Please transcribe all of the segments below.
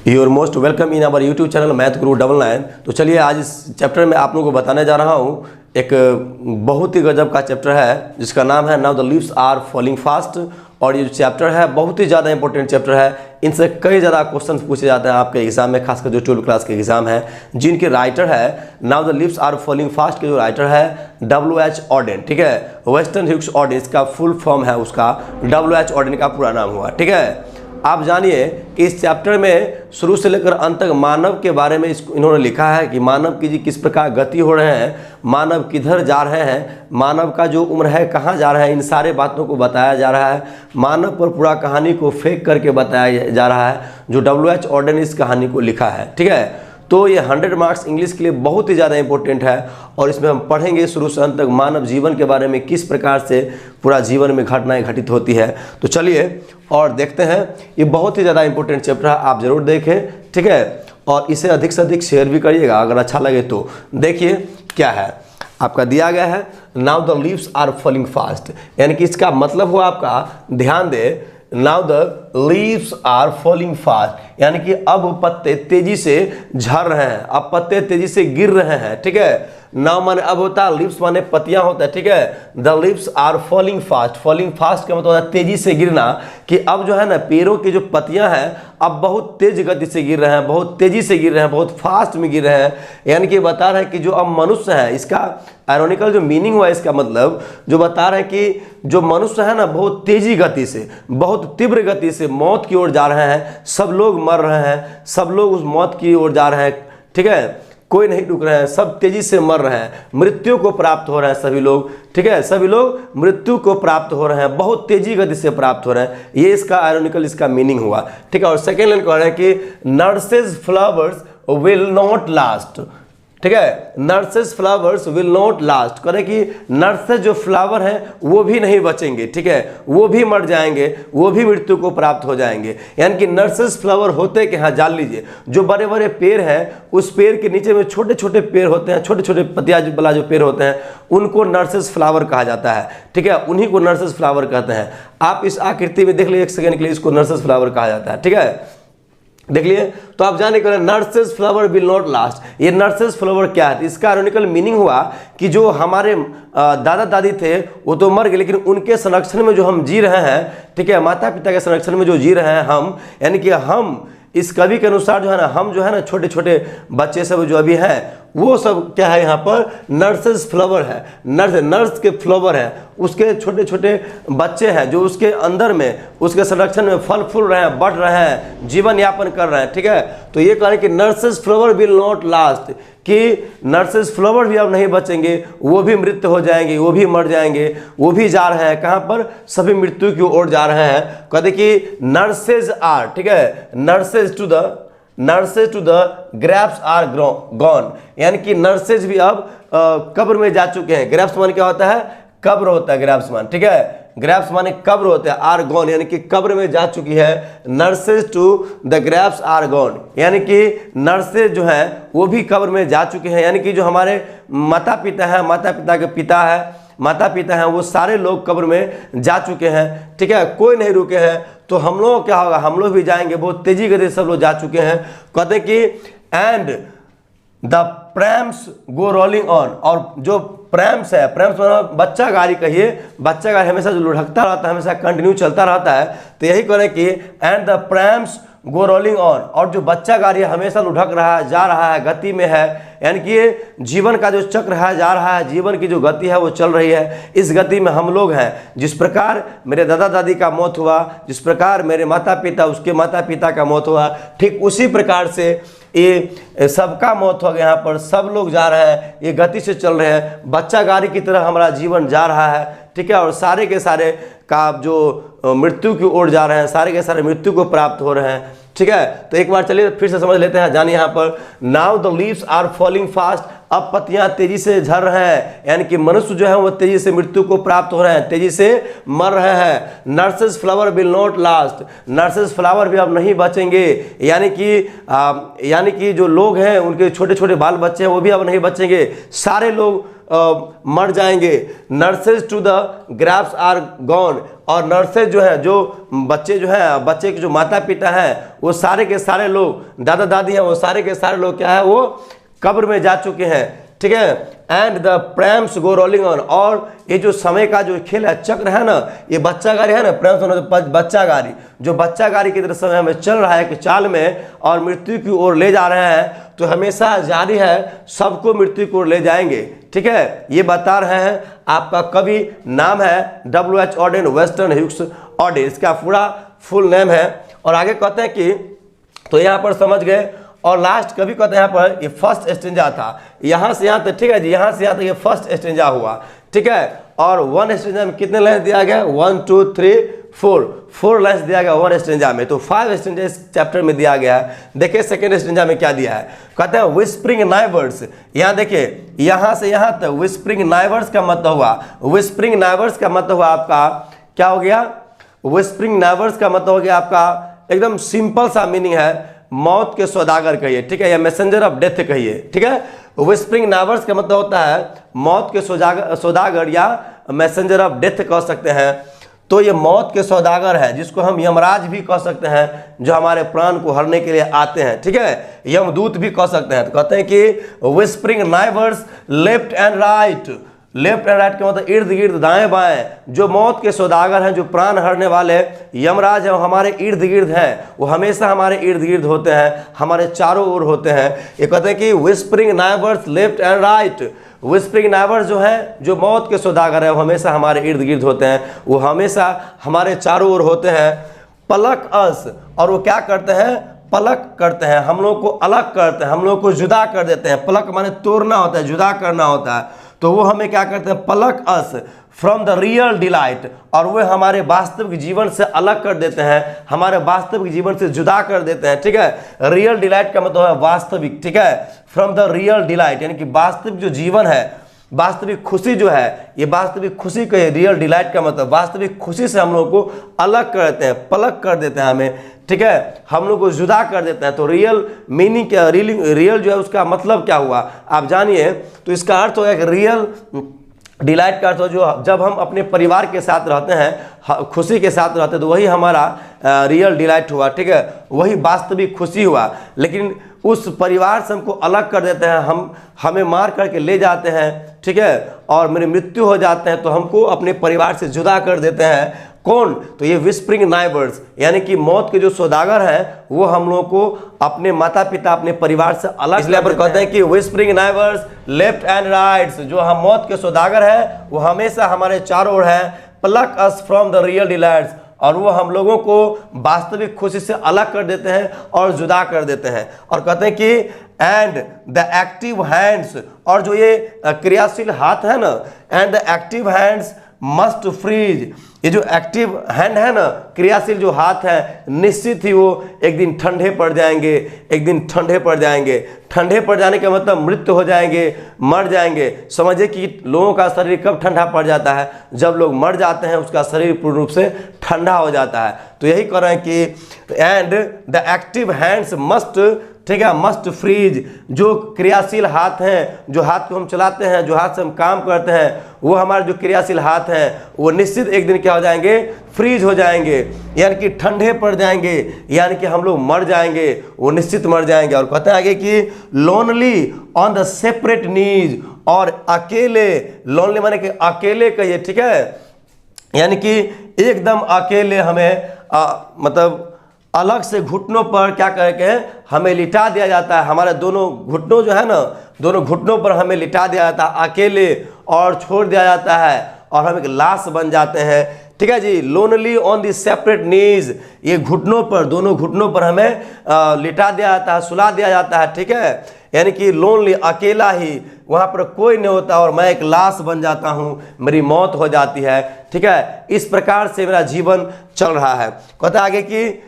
Your most welcome in our YouTube channel math गुरु 99। तो चलिए आज इस चैप्टर में आप लोगों को बताने जा रहा हूँ। एक बहुत ही गजब का चैप्टर है जिसका नाम है now the leaves are falling fast. और ये जो चैप्टर है बहुत ही ज़्यादा इंपॉर्टेंट चैप्टर है। इनसे कई ज़्यादा क्वेश्चंस पूछे जाते हैं आपके एग्जाम में, खासकर जो 12th क्लास के एग्जाम है। जिनके राइटर है now the leaves are falling fast के जो राइटर है W.H. ऑडेन, ठीक है। वेस्टर्न ह्यूग्स ऑडेन इसका फुल फॉर्म है, उसका W.H. ऑडेन का पूरा नाम हुआ, ठीक है। आप जानिए कि इस चैप्टर में शुरू से लेकर अंत तक मानव के बारे में इन्होंने लिखा है कि मानव की जी किस प्रकार गति हो रहे हैं, मानव किधर जा रहे हैं, मानव का जो उम्र है कहाँ जा रहा है, इन सारे बातों को बताया जा रहा है। मानव पर पूरा कहानी को फेंक करके बताया जा रहा है जो W.H. ऑडेन इस कहानी को लिखा है, ठीक है। तो ये 100 मार्क्स इंग्लिश के लिए बहुत ही ज़्यादा इंपॉर्टेंट है और इसमें हम पढ़ेंगे शुरू से अंत तक मानव जीवन के बारे में, किस प्रकार से पूरा जीवन में घटनाएं घटित होती है। तो चलिए और देखते हैं। ये बहुत ही ज़्यादा इंपॉर्टेंट चैप्टर है, आप ज़रूर देखें, ठीक है। और इसे अधिक से अधिक शेयर भी करिएगा अगर अच्छा लगे तो। देखिए क्या है आपका दिया गया है now the leaves are falling fast, यानी कि इसका मतलब हुआ आपका, ध्यान दे, now the leaves are falling fast, यानी कि अब पत्ते तेजी से झड़ रहे हैं, अब पत्ते तेजी से गिर रहे हैं, ठीक है। नाउ माने अब होता है, लीव्स माने पत्तियां होता है, ठीक है। The leaves are falling fast, falling fast का मतलब होता है तेजी से गिरना, कि अब जो है ना पेड़ों की जो पत्तियां हैं अब बहुत तेज गति से गिर रहे हैं, बहुत तेजी से गिर रहे हैं, बहुत फास्ट में गिर रहे हैं। यानी कि बता रहे हैं कि जो अब मनुष्य है, इसका आयरॉनिकल जो मीनिंग हुआ इसका मतलब जो बता रहे हैं कि जो मनुष्य है ना बहुत तेजी गति से, बहुत तीव्र गति से मौत की ओर जा रहे हैं। सब लोग मर रहे हैं, सब लोग उस मौत की ओर जा रहे हैं, ठीक है। कोई नहीं रुक रहे हैं, सब तेजी से मर रहे हैं, मृत्यु को प्राप्त हो रहे हैं सभी लोग, ठीक है। सभी लोग मृत्यु को प्राप्त हो रहे हैं, बहुत तेजी गति से प्राप्त हो रहे हैं। ये इसका आयरॉनिकल इसका मीनिंग हुआ, ठीक है। और सेकेंड लाइन कह रहे हैं कि nurses flowers will not last, ठीक है। Nurses flowers will not last, करें कि नर्सेस जो फ्लावर हैं वो भी नहीं बचेंगे, ठीक है, वो भी मर जाएंगे, वो भी मृत्यु को प्राप्त हो जाएंगे। यानी कि नर्सेस फ्लावर होते कि हाँ जान लीजिए, जो बड़े बड़े पेड़ हैं उस पेड़ के नीचे में छोटे छोटे पेड़ होते हैं, छोटे छोटे पत्तियां वाला जो पेड़ होते हैं उनको नर्सेस फ्लावर कहा जाता है, ठीक है। उन्हीं को नर्सेस फ्लावर कहते हैं। आप इस आकृति में देख लीजिए एक सेकंड के लिए, इसको नर्सेस फ्लावर कहा जाता है, ठीक है। देख लिए तो आप जाने के nurses flower will not last. ये नर्सेस फ्लावर क्या है, इसका आयरॉनिकल मीनिंग हुआ कि जो हमारे दादा दादी थे वो तो मर गए, लेकिन उनके संरक्षण में जो हम जी रहे हैं, ठीक है, माता पिता के संरक्षण में जो जी रहे हैं हम, यानी कि हम इस कवि के अनुसार जो है ना, हम जो है ना छोटे छोटे बच्चे सब जो अभी हैं वो सब क्या है यहाँ पर नर्सेस फ्लावर है। नर्स के फ्लावर है, उसके छोटे छोटे बच्चे हैं जो उसके अंदर में उसके संरक्षण में फल फूल रहे हैं, बढ़ रहे हैं, जीवन यापन कर रहे हैं, ठीक है। तो ये कह रहे हैं कि nurses flower will not last, कि नर्सेस फ्लावर भी अब नहीं बचेंगे, वो भी मृत हो जाएंगे, वो भी मर जाएंगे, वो भी जा रहे हैं कहाँ पर, सभी मृत्यु की ओर जा रहे हैं। कहते कि नर्सेज आर, ठीक है, nurses to the grasps are gone, यानी कि नर्सेज भी अब कब्र में जा चुके हैं। ग्रैप्स मान क्या होता है, कब्र होता है ग्रैप्स मान, ठीक है। ग्रैप्स माने कब्र होता है, आर गॉन यानी कि कब्र में जा चुकी है। Nurses to the grasps are gone, यानी कि नर्सेज जो है वो भी कब्र में जा चुके हैं। यानी कि जो हमारे माता पिता हैं, माता पिता के पिता है, माता पिता हैं, वो सारे लोग कब्र में जा चुके हैं, ठीक है, कोई नहीं रुके हैं। तो हम लोग क्या होगा, हम लोग भी जाएंगे, बहुत तेजी गति सब लोग जा चुके हैं। कहते कि and the prams go rolling on, और जो प्रैम्स है, प्रैम्स मतलब बच्चा गाड़ी कहिए, बच्चा गाड़ी हमेशा जो लुढ़कता रहता है, हमेशा कंटिन्यू चलता रहता है। तो यही करें कि and the prams go rolling on, और जो बच्चा गाड़ी हमेशा लुढ़क रहा है, जा रहा है, गति में है, यानी कि ये जीवन का जो चक्र है जा रहा है, जीवन की जो गति है वो चल रही है। इस गति में हम लोग हैं। जिस प्रकार मेरे दादा दादी का मौत हुआ, जिस प्रकार मेरे माता पिता उसके माता पिता का मौत हुआ, ठीक उसी प्रकार से ये सबका मौत हो गया। यहाँ पर सब लोग जा रहे हैं, ये गति से चल रहे हैं, बच्चा गाड़ी की तरह हमारा जीवन जा रहा है, ठीक है। और सारे के सारे का जो मृत्यु की ओर जा रहे हैं, सारे के सारे मृत्यु को प्राप्त हो रहे हैं, ठीक है। तो एक बार चलिए फिर से समझ लेते हैं। जानिए यहाँ पर now the leaves are falling fast, अब पत्तियां तेजी से झड़ रहे हैं, यानी कि मनुष्य जो है वो तेजी से मृत्यु को प्राप्त हो रहे हैं, तेजी से मर रहे हैं। Nurses flower will not last, nurses flower भी अब नहीं बचेंगे, यानी कि जो लोग हैं उनके छोटे छोटे बाल बच्चे हैं वो भी अब नहीं बचेंगे, सारे लोग मर जाएंगे। Nurses to the graphs are gone, और नर्सेज जो है, जो बच्चे जो है, बच्चे के जो माता पिता हैं वो सारे के सारे लोग, दादा दादी हैं वो सारे के सारे लोग क्या है वो कब्र में जा चुके हैं, ठीक है। And the prams go rolling on, और ये जो समय का जो खेल है, चक्र है ना, ये बच्चा गाड़ी है ना, प्रैम्स बच्चा गाड़ी, जो बच्चा गाड़ी की तरह समय में चल रहा है कि चाल में और मृत्यु की ओर ले जा रहे हैं, तो हमेशा जारी है, सबको मृत्यु की ओर ले जाएंगे, ठीक है। ये बता रहे हैं, आपका कवि नाम है W.H. ऑडेन, वेस्टर्न ह्यूक्स ऑडेन, इसका पूरा फुल नेम है। और आगे कहते हैं कि, तो यहाँ पर समझ गए। और लास्ट कभी कहते हैं यहाँ पर, ये फर्स्ट स्टेंजा था, यहाँ से यहाँ तक, ठीक है जी, यहाँ से यहाँ तक ये फर्स्ट स्टेंजा हुआ, ठीक है। और वन स्टेंजा में कितने लाइन्स दिया गया, 1 2 3 4 लाइन्स दिया गया वन स्टेंजा में, तो 5 स्टेंजा इस चैप्टर में दिया गया है। देखिए सेकेंड स्टेंजा में क्या दिया है, कहते हैं विस्परिंग नाइवर्स, यहाँ देखिए यहाँ से यहाँ तक विस्परिंग नाइवर्स का मतलब हुआ, विस्परिंग नाइवर्स का मतलब हुआ आपका क्या हो गया, विस्परिंग नाइवर्स का मतलब हो गया आपका एकदम सिंपल सा मीनिंग है, मौत के सौदागर कहिए, ठीक है, या मैसेंजर ऑफ डेथ कहिए, ठीक है। विस्परिंग नाइवर्स का मतलब होता है मौत के सौदागर या मैसेंजर ऑफ डेथ कह सकते हैं। तो ये मौत के सौदागर है, जिसको हम यमराज भी कह सकते हैं, जो हमारे प्राण को हरने के लिए आते हैं, ठीक है, यमदूत भी कह सकते हैं। तो कहते हैं कि whispering neighbours left and right, left and right का मतलब इर्द गिर्द दाएं बाएं, जो मौत के सौदागर हैं, जो प्राण हरने वाले यमराज हैं, वो हमारे इर्द गिर्द हैं, वो हमेशा हमारे इर्द गिर्द होते हैं, हमारे चारों ओर होते हैं। ये कहते हैं कि whispering neighbours left and right, whispering neighbours जो है, जो मौत के सौदागर है, वो हमेशा हमारे इर्द गिर्द होते हैं, वो हमेशा हमारे चारों ओर होते हैं। पलक अस, और वो क्या करते हैं, पलक करते हैं, हम लोग को अलग करते हैं, हम लोग को जुदा कर देते हैं। पलक माने तोड़ना होता है, जुदा करना होता है, तो वो हमें क्या करते हैं, pluck us from the real delight, और वे हमारे वास्तविक जीवन से अलग कर देते हैं, हमारे वास्तविक जीवन से जुदा कर देते हैं, ठीक है। रियल डिलाइट का मतलब है वास्तविक, ठीक है, फ्रॉम द रियल डिलाइट, यानी कि वास्तविक जो जीवन है, वास्तविक खुशी जो है, ये वास्तविक खुशी का रियल डिलाइट का मतलब वास्तविक खुशी से हम लोग को अलग कर देते हैं, पलक कर देते हैं हमें, ठीक है, हम लोग को जुदा कर देते हैं। तो रियल मीनिंग क्या, रियल जो है उसका मतलब क्या हुआ आप जानिए। तो इसका अर्थ होगा कि रियल डिलाइट का अर्थ हो जो जब हम अपने परिवार के साथ रहते हैं, खुशी के साथ रहते हैं, तो वही हमारा रियल डिलाइट हुआ, ठीक है, वही वास्तविक खुशी हुआ। लेकिन उस परिवार से हमको अलग कर देते हैं, हमें मार करके ले जाते हैं, ठीक है, और मेरी मृत्यु हो जाते हैं, तो हमको अपने परिवार से जुदा कर देते हैं। कौन, तो ये विस्परिंग नाइवर्स, यानी कि मौत के जो सौदागर हैं, वो हम लोगों को अपने माता पिता, अपने परिवार से अलग, इसलिए पर कहते हैं कि whispering neighbours left and rights, जो हम मौत के सौदागर हैं, वो हमेशा हमारे चारों ओर हैं। Plug us from the real delights, और वो हम लोगों को वास्तविक खुशी से अलग कर देते हैं और जुदा कर देते हैं। और कहते हैं कि एंड द एक्टिव हैंड्स, और जो ये क्रियाशील हाथ है ना, and the active hands must freeze, ये जो एक्टिव हैंड है ना, क्रियाशील जो हाथ है, निश्चित ही वो एक दिन ठंडे पड़ जाएंगे, एक दिन ठंडे पड़ जाएंगे। ठंडे पड़ जाने का मतलब मृत्यु हो जाएंगे, मर जाएंगे। समझिए कि लोगों का शरीर कब ठंडा पड़ जाता है, जब लोग मर जाते हैं, उसका शरीर पूर्ण रूप से ठंडा हो जाता है। तो यही कह रहे हैं कि and the active hands must, ठीक है, मस्ट फ्रीज, जो क्रियाशील हाथ हैं, जो हाथ को हम चलाते हैं, जो हाथ से हम काम करते हैं, वो हमारे जो क्रियाशील हाथ हैं, वो निश्चित एक दिन क्या हो जाएंगे, फ्रीज हो जाएंगे, यानी कि ठंडे पड़ जाएंगे, यानी कि हम लोग मर जाएंगे, वो निश्चित मर जाएंगे। और कहते हैं आगे कि लोनली ऑन द सेपरेट नीज, और अकेले, लोनली माने कि अकेले कहिए, ठीक है, यानी कि एकदम अकेले हमें मतलब अलग से घुटनों पर क्या करके हमें लिटा दिया जाता है। हमारे दोनों घुटनों जो है ना, दोनों घुटनों पर हमें लिटा दिया जाता है अकेले, और छोड़ दिया जाता है, और हम एक लाश बन जाते हैं, ठीक है जी। लोनली ऑन दी सेपरेट नीज, ये घुटनों पर, दोनों घुटनों पर हमें लिटा दिया जाता है, सुला दिया जाता है, ठीक है, यानी कि लोनली, अकेला ही, वहाँ पर कोई नहीं होता, और मैं एक लाश बन जाता हूँ, मेरी मौत हो जाती है, ठीक है। इस प्रकार से मेरा जीवन चल रहा है। कहता आगे कि,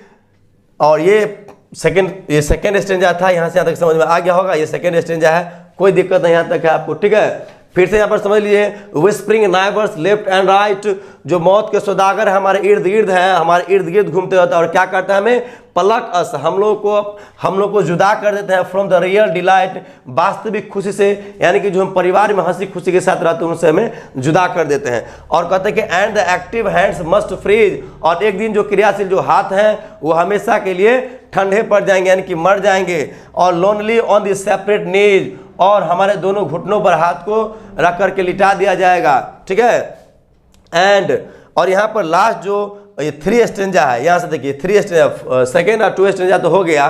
और ये सेकंड स्टेंजा था, यहाँ से यहाँ तक समझ में आ गया होगा। ये सेकंड स्टेंजा है, कोई दिक्कत नहीं यहाँ तक है आपको, ठीक है। फिर से यहाँ पर समझ लीजिए, whispering neighbours left and right, जो मौत के सौदागर है हमारे इर्द गिर्द हैं, हमारे इर्द गिर्द घूमते रहते हैं और क्या करता है, हमें पलक अस, हम लोग को जुदा कर देते हैं फ्रॉम द रियल डिलाइट, वास्तविक खुशी से, यानी कि जो हम परिवार में हंसी खुशी के साथ रहते हैं उनसे हमें जुदा कर देते हैं। और कहते हैं कि and the active hands must freeze, और एक दिन जो क्रियाशील जो हाथ हैं वो हमेशा के लिए ठंडे पड़ जाएंगे, यानी कि मर जाएंगे। और लोनली ऑन द सेपरेट नीज, और हमारे दोनों घुटनों पर हाथ को रख करके लिटा दिया जाएगा, ठीक है। एंड और यहाँ पर लास्ट जो ये 3 स्टेंजा है, यहाँ से देखिए 3 स्टेंजा, सेकेंड और 2 स्टेंजा तो हो गया।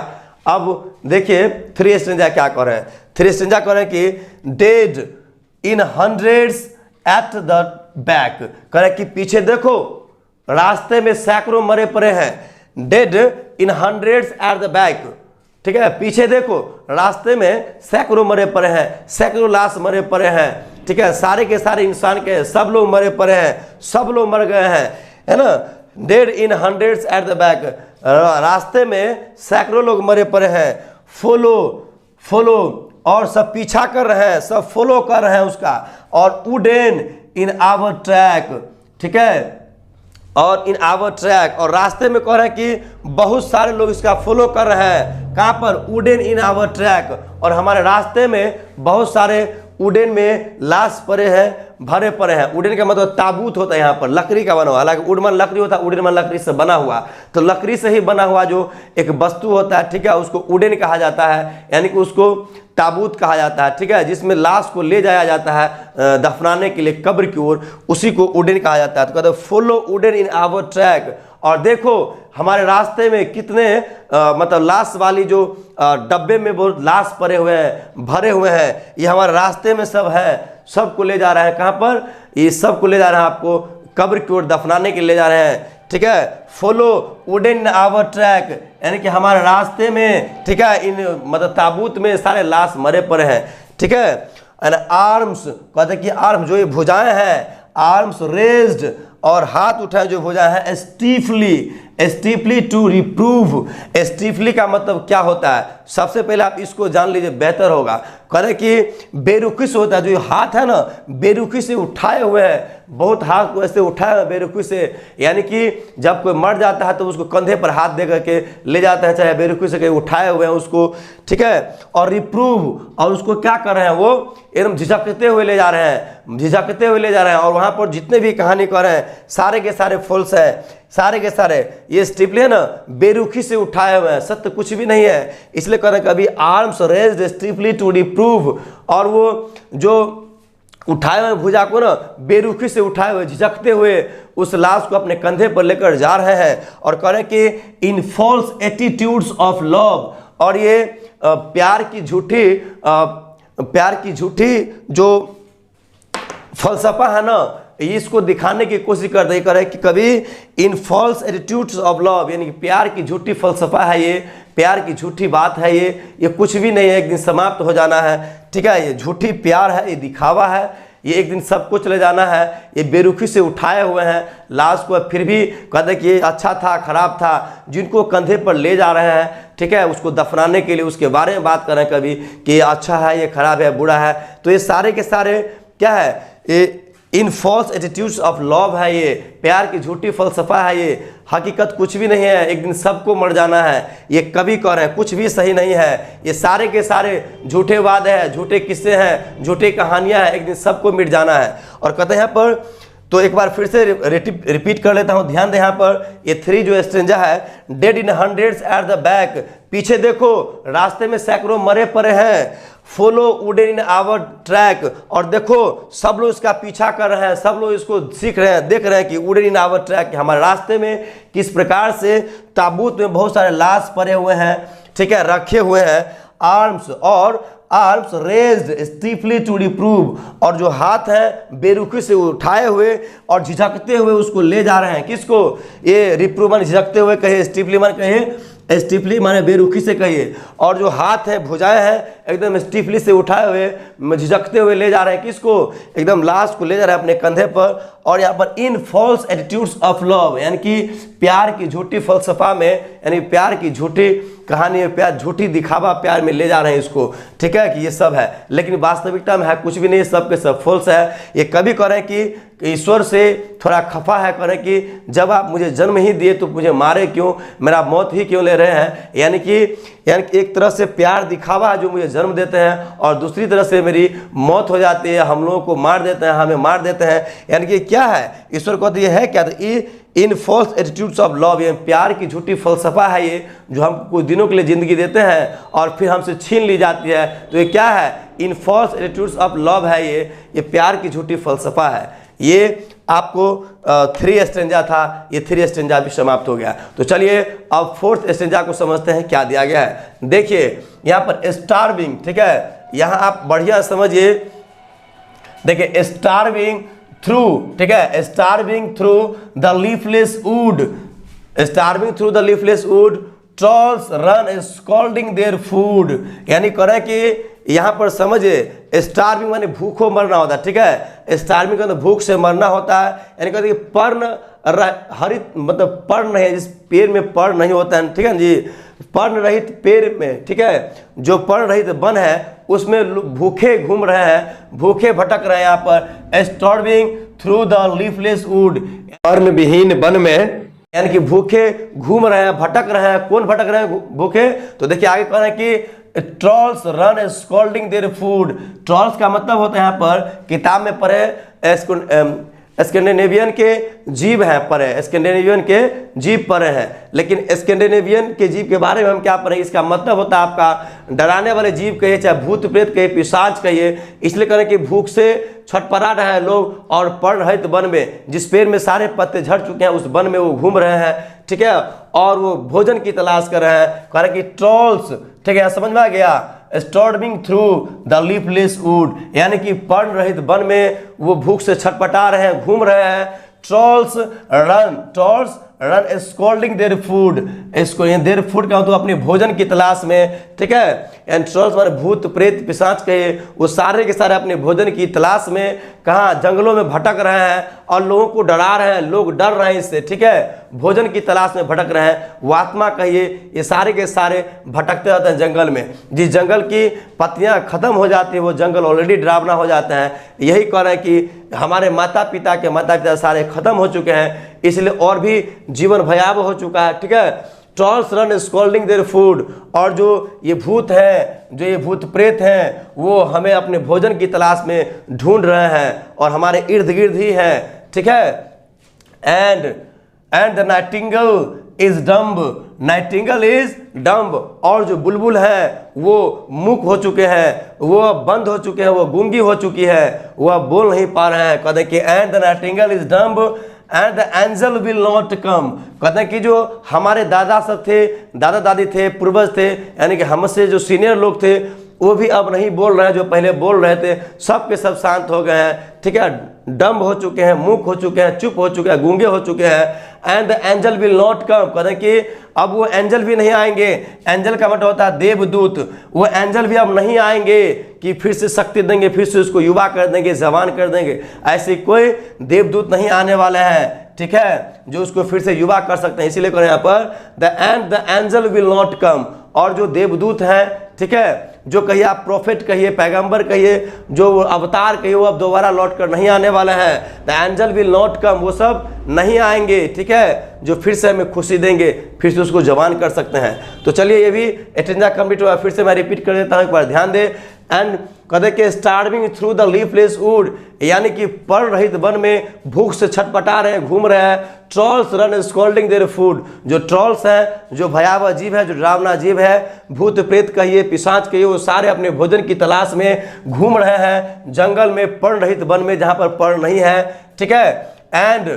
अब देखिए 3 स्टेंजा क्या कर रहे हैं। 3 स्टेंजा कर रहे हैं कि dead in hundreds at the back, कह रहे कि पीछे देखो रास्ते में सैकड़ों मरे पड़े हैं। Dead in hundreds at the back, ठीक है, पीछे देखो रास्ते में सैकड़ों मरे पड़े हैं, सैकड़ों लाश मरे पड़े हैं, ठीक है, सारे के सारे इंसान के सब लोग मरे पड़े हैं, सब लोग मर गए हैं, है ना। Dead in hundreds at the back, रास्ते में सैकड़ों लोग मरे पड़े हैं। फॉलो और सब पीछा कर रहे हैं, सब फॉलो कर रहे हैं उसका। और वुडन इन आवर ट्रैक, ठीक है, और इन आवर ट्रैक, और रास्ते में कह रहे हैं कि बहुत सारे लोग इसका फॉलो कर रहे हैं। कहाँ पर, वुडन इन आवर ट्रैक, और हमारे रास्ते में बहुत सारे वुडन में लाश पड़े हैं, भरे पड़े हैं। वुडन का मतलब ताबूत होता है यहाँ पर, लकड़ी का बना हुआ, हालांकि वुड मन लकड़ी होता है, वुडन मन लकड़ी से बना हुआ, तो लकड़ी से ही बना हुआ जो एक वस्तु होता है, ठीक है, उसको वुडन कहा जाता है, यानी कि उसको ताबूत कहा जाता है, ठीक है, जिसमें लाश को ले जाया जाता है दफनाने के लिए कब्र की ओर, उसी को वुडन कहा जाता है। तो कहते हैं follow wooden in our track, और देखो हमारे रास्ते में कितने मतलब लाश वाली जो डब्बे में बहुत लाश पड़े हुए हैं, भरे हुए हैं, ये हमारे रास्ते में सब है, सबको ले जा रहे हैं। कहाँ पर, ये सबको ले जा रहे हैं आपको कब्र की ओर दफनाने के लिए ले जा रहे हैं, ठीक है। फॉलो वुडन आवर ट्रैक, यानी कि हमारे रास्ते में, ठीक है, इन मतलब ताबूत में सारे लाश मरे पड़े हैं, ठीक है। एंड आर्म्स, कहते हैं कि आर्म जो ये भुजाएं हैं, आर्म्स रेज्ड, और हाथ उठाए जो भुजाएं हैं, स्टीफली टू रिप्रूव। स्टीफली का मतलब क्या होता है, सबसे पहले आप इसको जान लीजिए, बेहतर होगा। कह रहे कि बेरुखी से होता है, जो हाथ है ना बेरुखी से उठाए हुए हैं, बहुत हाथ को ऐसे उठाए हुए बेरुखी से, यानी कि जब कोई मर जाता है तो उसको कंधे पर हाथ दे करके ले जाते हैं, चाहे बेरुखी से कहीं उठाए हुए हैं उसको, ठीक है। और रिप्रूव, और उसको क्या कर रहे हैं, वो एकदम झिझकते हुए ले जा रहे हैं, झिझकते हुए ले जा रहे हैं। और वहाँ पर जितने भी कहानी कर रहे हैं सारे के सारे फॉल्स है, सारे के सारे ये स्टीफली है ना बेरुखी से उठाए हुए हैं, सत्य कुछ भी नहीं है। इसलिए कह रहे हैं कभी आर्म्स रेज्ड स्टीफली टू रिप्रूव, और वो जो उठाए हुए भुजा को ना बेरुखी से उठाए हुए झिझकते हुए उस लाश को अपने कंधे पर लेकर जा रहे हैं। और कह रहे हैं कि इन फॉल्स एटीट्यूड्स ऑफ लव, और ये प्यार की झूठी जो फलसफा है ना, इसको दिखाने की कोशिश कर रही है कि कभी इन फॉल्स एटीट्यूड्स ऑफ लव, यानी कि प्यार की झूठी फलसफा है, ये प्यार की झूठी बात है, ये कुछ भी नहीं है, एक दिन समाप्त हो जाना है, ठीक है। ये झूठी प्यार है, ये दिखावा है, ये एक दिन सबको चले जाना है। ये बेरुखी से उठाए हुए हैं लाश को, फिर भी कहते कि ये अच्छा था खराब था, जिनको कंधे पर ले जा रहे हैं, ठीक है, उसको दफनाने के लिए उसके बारे में बात कर रहे हैं कभी कि ये अच्छा है, ये खराब है, बुरा है। तो ये सारे के सारे क्या है, ये इन फॉल्स एटीट्यूड्स ऑफ लव है, ये प्यार की झूठी फलसफा है, ये हकीकत कुछ भी नहीं है, एक दिन सबको मर जाना है। ये कभी कह रहे हैं कुछ भी सही नहीं है, ये सारे के सारे झूठे वाद है, झूठे किस्से हैं, झूठी कहानियां हैं, एक दिन सबको मिट जाना है। और कहते हैं यहाँ पर, तो एक बार फिर से रिपीट कर लेता हूँ, ध्यान दें यहाँ पर ये 3 जो स्ट्रेंजा है, dead in hundreds at the back, पीछे देखो रास्ते में सैकड़ों मरे पड़े हैं। Follow wooden in our track, और देखो सब लोग इसका पीछा कर रहे हैं, सब लोग इसको सीख रहे हैं, देख रहे हैं कि वुडन इन आवर ट्रैक, हमारे रास्ते में किस प्रकार से ताबूत में बहुत सारे लाश पड़े हुए हैं, ठीक है, रखे हुए हैं। आर्म्स रेज्ड स्टीफली टू रिप्रूव, और जो हाथ है बेरुखी से उठाए हुए और झिझकते हुए उसको ले जा रहे हैं, किसको, ये रिप्रूव मन झिझकते हुए कहिए, स्टीफली मन कहिए, स्टीफली माने बेरुखी से कहिए। और जो हाथ है भुजाएं हैं एकदम स्टीफली से उठाए हुए झिझकते हुए ले जा रहे हैं, किसको, एकदम लाश को ले जा रहे हैं अपने कंधे पर। और यहाँ पर इन फॉल्स एटीट्यूड्स ऑफ लव, यानी कि प्यार की झूठी फलसफा में, यानी प्यार की झूठी कहानी में प्यार, झूठी दिखावा प्यार में ले जा रहे हैं इसको, ठीक है, कि ये सब है, लेकिन वास्तविकता में है कुछ भी नहीं, सब के सब फॉल्स है। ये कभी करें कि ईश्वर से थोड़ा खफा है, करें कि जब आप मुझे जन्म ही दिए तो मुझे मारे क्यों, मेरा मौत ही क्यों ले रहे हैं। यानी कि एक तरह से प्यार दिखावा है जो मुझे जन्म देते हैं, और दूसरी तरह से मेरी मौत हो जाती है, हम लोगों को मार देते हैं, हमें मार देते हैं। यानी कि क्या है, ईश्वर को तो ये है क्या, तो इन फॉल्स एटीट्यूड्स ऑफ लव, ये प्यार की झूठी फलसफा है ये, जो हम कुछ दिनों के लिए ज़िंदगी देते हैं और फिर हमसे छीन ली जाती है। तो ये क्या है, इन फॉल्स एटीट्यूड्स ऑफ लव है ये प्यार की झूठी फलसफा है। ये आपको 3 स्टेंजा था, ये 3 स्टेंजा भी समाप्त हो गया। तो चलिए अब 4th स्टेंजा को समझते हैं क्या दिया गया है। देखिए यहाँ पर स्टार्विंग, ठीक है, यहाँ आप बढ़िया समझिए। देखिए स्टार्विंग थ्रू, ठीक है, starving through the leafless would, starving through the leafless would, trolls run scolding their food. यानी करें कि यहाँ पर समझिए स्टार्विंग माने भूखों मरना होता है, ठीक है, स्टार्विंग का मतलब भूख से मरना होता है। यानी कहते हैं पर्ण हरित, मतलब पर्ण नहीं है, जिस पेड़ में पर्ण नहीं होता है, ठीक है जी, पर्ण रहित पेड़ में, ठीक है, जो पर्ण रहित वन है उसमें भूखे घूम रहे हैं, भूखे भटक रहे हैं। यहाँ पर starving through the leafless would, पर्ण विहीन वन में, यानी कि भूखे घूम रहे हैं, भटक रहे हैं। कौन भटक रहे हैं भूखे, तो देखिए आगे कह रहे हैं कि trolls run scolding their food. Trolls का मतलब होता है यहाँ पर किताब में पढ़े स्कैंडिनेवियन के जीव हैं, पढ़े स्कैंडिनेवियन के जीव पढ़े हैं, लेकिन स्कैंडिनेवियन के जीव के बारे में हम क्या पढ़े, इसका मतलब होता है आपका डराने वाले जीव कहिए, चाहे भूत प्रेत कहिए, पिशाच कहिए। इसलिए करें कि भूख से छटपटा रहे हैं लोग, और पर्ण रहित वन में, जिस पेड़ में सारे पत्ते झड़ चुके हैं, उस वन में वो घूम रहे हैं, ठीक है, और वो भोजन की तलाश कर रहे हैं। कह रहे कि ट्रॉल्स, ठीक है, समझ में आ गया, starving through the leafless would, यानी कि पर्ण रहित वन में वो भूख से छटपटा रहे हैं, घूम रहे हैं। Trolls run scolding their food, इसको देयर फूड का तो अपने भोजन की तलाश में, ठीक है, एंड ट्रॉल्स माने भूत प्रेत पिशाच कहे, वो सारे के सारे अपने भोजन की तलाश में कहाँ जंगलों में भटक रहे हैं और लोगों को डरा रहे हैं, लोग डर रहे हैं इससे, ठीक है, भोजन की तलाश में भटक रहे हैं। वो आत्मा कहिए, ये सारे के सारे भटकते रहते हैं जंगल में। जिस जंगल की पत्तियां खत्म हो जाती है वो जंगल ऑलरेडी डरावना हो जाता है। यही कह रहे हैं कि हमारे माता पिता सारे खत्म हो चुके हैं, इसलिए और भी जीवन भयावह हो चुका है, ठीक है। Trolls run scolding their food, और जो ये भूत हैं, जो ये भूत प्रेत हैं, वो हमें अपने भोजन की तलाश में ढूंढ रहे हैं और हमारे इर्द गिर्द ही हैं, ठीक है। And the Nightingale is dumb, Nightingale is dumb, और जो बुलबुल है वो मूक हो चुके हैं, वो अब बंद हो चुके हैं, वो गूंगी हो चुकी है, वो अब बोल नहीं पा रहे हैं। कहते हैं कि and the Nightingale is dumb and the angel will not come. कहते हैं कि जो हमारे दादा सब थे, दादा दादी थे, पूर्वज थे, यानी कि हमसे जो सीनियर लोग थे, वो भी अब नहीं बोल रहे हैं, जो पहले बोल रहे थे सब के सब शांत हो गए हैं, ठीक है, डम्ब हो चुके हैं, मूक हो चुके हैं, चुप हो चुके हैं, गूंगे हो चुके हैं। And the angel will not come, कहते हैं कि अब वो एंजल भी नहीं आएंगे। एंजल का मतलब होता है देवदूत, वो एंजल भी अब नहीं आएंगे कि फिर से शक्ति देंगे, फिर से उसको युवा कर देंगे, जवान कर देंगे। ऐसे कोई देवदूत नहीं आने वाले हैं, ठीक है, जो उसको फिर से युवा कर सकते हैं। इसीलिए करें यहाँ पर the angel will not come, और जो देवदूत हैं, ठीक है, जो कहिए आप प्रोफेट कहिए, पैगंबर कहिए, जो अवतार कहिए, वो अब दोबारा लौट कर नहीं आने वाला है। The angel will not come, वो सब नहीं आएंगे, ठीक है, जो फिर से हमें खुशी देंगे, फिर से उसको जवान कर सकते हैं। तो चलिए ये भी एटेंजा कंप्लीट हुआ, फिर से मैं रिपीट कर देता हूँ, एक बार ध्यान दे। एंड कहते कि starving through the leafless would, यानी कि पर्ण रहित वन में भूख से छटपटा रहे हैं, घूम रहे हैं। Trolls run scolding their food, जो ट्रॉल्स हैं, जो भयावह जीव है, जो डरावना जीव है, भूत प्रेत कहिए, पिशाच कहिए, वो सारे अपने भोजन की तलाश में घूम रहे हैं जंगल में, पर्ण रहित वन में, जहाँ पर पर्ण नहीं है, ठीक है। And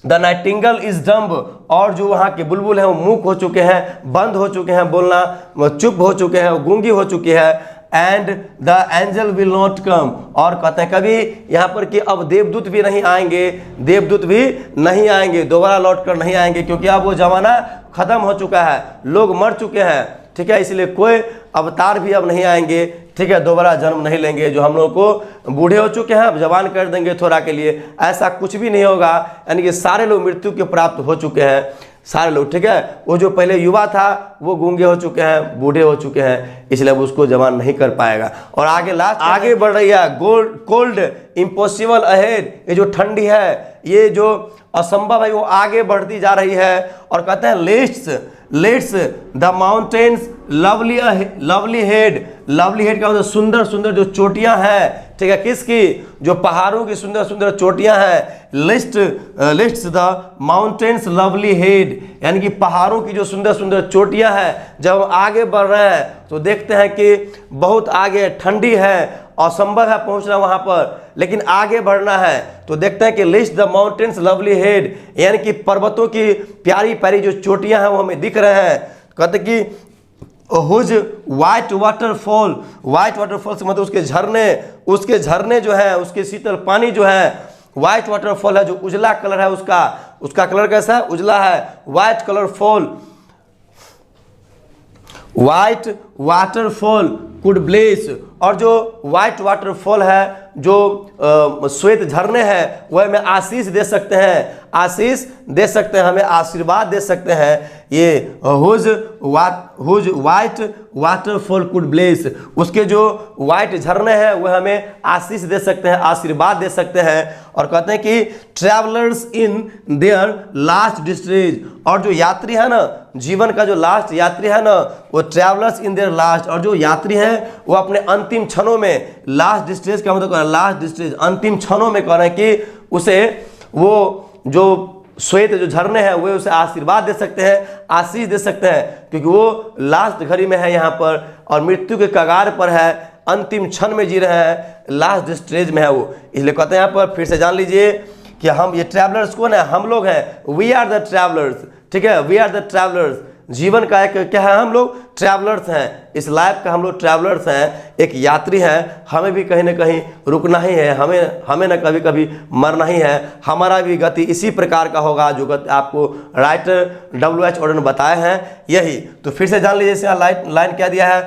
the Nightingale is dumb, और जो वहाँ के बुलबुल हैं वो मूक हो चुके हैं, बंद हो चुके हैं बोलना, वो चुप हो चुके हैं, वो गूंगी हो चुकी है। And the angel will not come, और कहते हैं कभी यहाँ पर कि अब देवदूत भी नहीं आएंगे, देवदूत भी नहीं आएंगे, दोबारा लौट कर नहीं आएंगे, क्योंकि अब वो जमाना खत्म हो चुका है, लोग मर चुके हैं, ठीक है। इसलिए कोई अवतार भी अब नहीं आएंगे, ठीक है, दोबारा जन्म नहीं लेंगे। जो हम लोग को बूढ़े हो चुके हैं अब जवान कर देंगे थोड़ा के लिए, ऐसा कुछ भी नहीं होगा, यानी कि सारे लोग मृत्यु के प्राप्त हो चुके हैं। सारे लोग, ठीक है। वो जो पहले युवा था वो गूंगे हो चुके हैं, बूढ़े हो चुके हैं, इसलिए वो उसको जवान नहीं कर पाएगा। और आगे लास्ट आगे बढ़ रही है कोल्ड इम्पॉसिबल अहेड, ये जो ठंडी है, ये जो असंभव है, वो आगे बढ़ती जा रही है। और कहते हैं let's the mountains lovely head, lovely head का मतलब सुंदर सुंदर जो चोटियां हैं, ठीक है, किसकी, जो पहाड़ों की सुंदर सुंदर चोटियां हैं। Lists the mountains lovely head, यानी कि पहाड़ों की जो सुंदर सुंदर चोटियां हैं। जब हम आगे बढ़ रहे हैं तो देखते हैं कि बहुत आगे ठंडी है, असंभव है पहुंचना वहां पर, लेकिन आगे बढ़ना है। तो देखते हैं कि list the mountains lovely head, यानी कि पर्वतों की प्यारी प्यारी जो चोटियां हैं वो हमें दिख रहे हैं। कहते कि whose white waterfall, white waterfall से मतलब उसके झरने जो है, उसके शीतल पानी जो है, वाइट वाटरफॉल है, जो उजला कलर है उसका कलर कैसा है, उजला है, white colourful, white waterfall could bless. और जो वाइट वाटरफॉल है, जो श्वेत झरने हैं, वह हमें आशीष दे सकते हैं, आशीष दे सकते हैं, हमें आशीर्वाद दे सकते हैं। ये whose white waterfall could bless, उसके जो वाइट झरने हैं वह हमें आशीष दे सकते हैं, आशीर्वाद दे सकते हैं। और कहते हैं कि ट्रैवलर्स इन देयर लास्ट डिस्ट्रेज, और जो यात्री है ना, जीवन का जो लास्ट यात्री है ना, वो ट्रैवलर्स इन देयर लास्ट, और जो यात्री है वो अपने अंतिम क्षणों में, लास्ट डिस्ट्रेज का मतलब लास्ट डिस्ट्रेज, अंतिम क्षणों में कह रहे हैं कि उसे वो जो श्वेत जो झरने हैं वे उसे आशीर्वाद दे सकते हैं, आशीष दे सकते हैं, क्योंकि वो लास्ट घड़ी में है यहाँ पर और मृत्यु के कगार पर है, अंतिम क्षण में जी रहे हैं, लास्ट स्टेज में है वो। इसलिए कहते हैं यहाँ पर फिर से जान लीजिए कि हम ये ट्रैवलर्स कौन है, हम लोग हैं, वी आर द ट्रैवलर्स, ठीक है, वी आर द ट्रैवलर्स। जीवन का एक क्या है, हम लोग ट्रैवलर्स हैं, इस लाइफ का हम लोग ट्रैवलर्स हैं, एक यात्री हैं। हमें भी कहीं ना कहीं रुकना ही है, हमें ना कभी कभी मरना ही है। हमारा भी गति इसी प्रकार का होगा जो गति आपको राइटर W.H. ऑर्डन ने बताए हैं, यही। तो फिर से जान लीजिए, इसका लाइन क्या दिया है,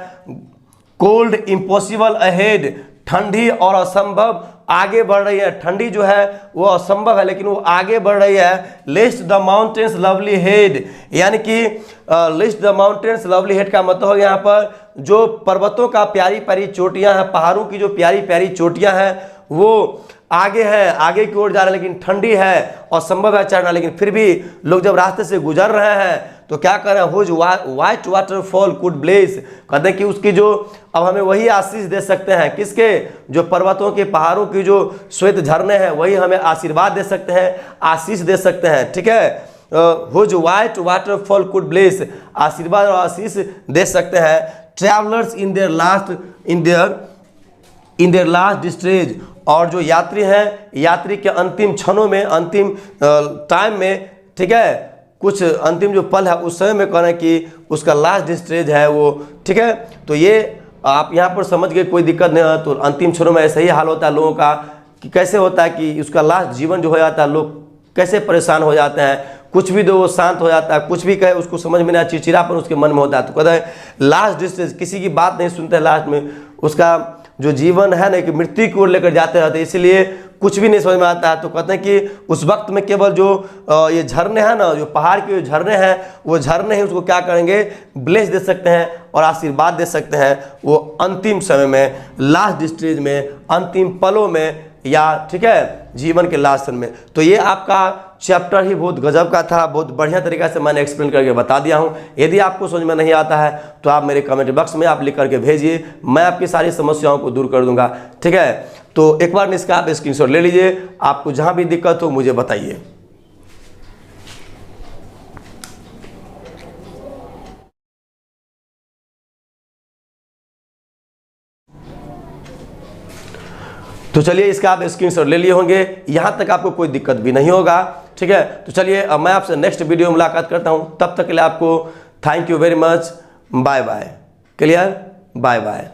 कोल्ड इम्पॉसिबल अहेड, ठंडी और असंभव आगे बढ़ रही है। ठंडी जो है वो असंभव है लेकिन वो आगे बढ़ रही है। List the mountains lovely head, यानी कि list the mountains lovely head का मतलब हो यहाँ पर जो पर्वतों का प्यारी प्यारी चोटियां हैं, पहाड़ों की जो प्यारी प्यारी चोटियां हैं वो आगे है, आगे की ओर जा रहे हैं, लेकिन ठंडी है और संभव है चढ़ना। लेकिन फिर भी लोग जब रास्ते से गुजर रहे हैं तो क्या कर रहे हैं, whose white waterfall could bless, कहते हैं कि उसकी जो अब हमें वही आशीष दे सकते हैं, किसके, जो पर्वतों के पहाड़ों की जो श्वेत झरने हैं वही हमें आशीर्वाद दे सकते हैं, आशीष दे सकते हैं, ठीक है। Whose white waterfall could bless, आशीर्वाद और आशीष दे सकते हैं। ट्रैवलर्स इन देयर लास्ट डिस्ट्रेज, और जो यात्री हैं, यात्री के अंतिम क्षणों में, अंतिम टाइम में, ठीक है, कुछ अंतिम जो पल है उस समय में कह रहे हैं कि उसका लास्ट स्टेज है वो, ठीक है। तो ये आप यहाँ पर समझ गए, कोई दिक्कत नहीं है। तो अंतिम क्षणों में ऐसा ही हाल होता है लोगों का कि कैसे होता है कि उसका लास्ट जीवन जो हो जाता है, लोग कैसे परेशान हो जाते हैं, कुछ भी दो वो शांत हो जाता है, कुछ भी कहे उसको समझ में नहीं, चिड़चिड़ापन उसके मन में होता है। तो कहता है लास्ट स्टेज, किसी की बात नहीं सुनते, लास्ट में उसका जो जीवन है ना कि मृत्यु की ओर लेकर जाते रहते, इसलिए कुछ भी नहीं समझ में आता है। तो कहते हैं कि उस वक्त में केवल जो ये झरने हैं ना, जो पहाड़ के जो झरने हैं, वो झरने ही उसको क्या करेंगे, ब्लेस दे सकते हैं और आशीर्वाद दे सकते हैं वो अंतिम समय में, लास्ट स्टेज में, अंतिम पलों में, या ठीक है जीवन के लास्ट में। तो ये आपका चैप्टर ही बहुत गजब का था, बहुत बढ़िया तरीका से मैंने एक्सप्लेन करके बता दिया हूँ। यदि आपको समझ में नहीं आता है तो आप मेरे कमेंट बॉक्स में आप लिख करके भेजिए, मैं आपकी सारी समस्याओं को दूर कर दूंगा, ठीक है। तो एक बार इसका आप स्क्रीनशॉट ले लीजिए, आपको जहाँ भी दिक्कत हो मुझे बताइए। तो चलिए इसका आप स्क्रीनशॉट ले लिए होंगे, यहाँ तक आपको कोई दिक्कत भी नहीं होगा, ठीक है। तो चलिए अब मैं आपसे नेक्स्ट वीडियो में मुलाकात करता हूँ, तब तक के लिए आपको thank you very much, bye bye, clear, bye bye.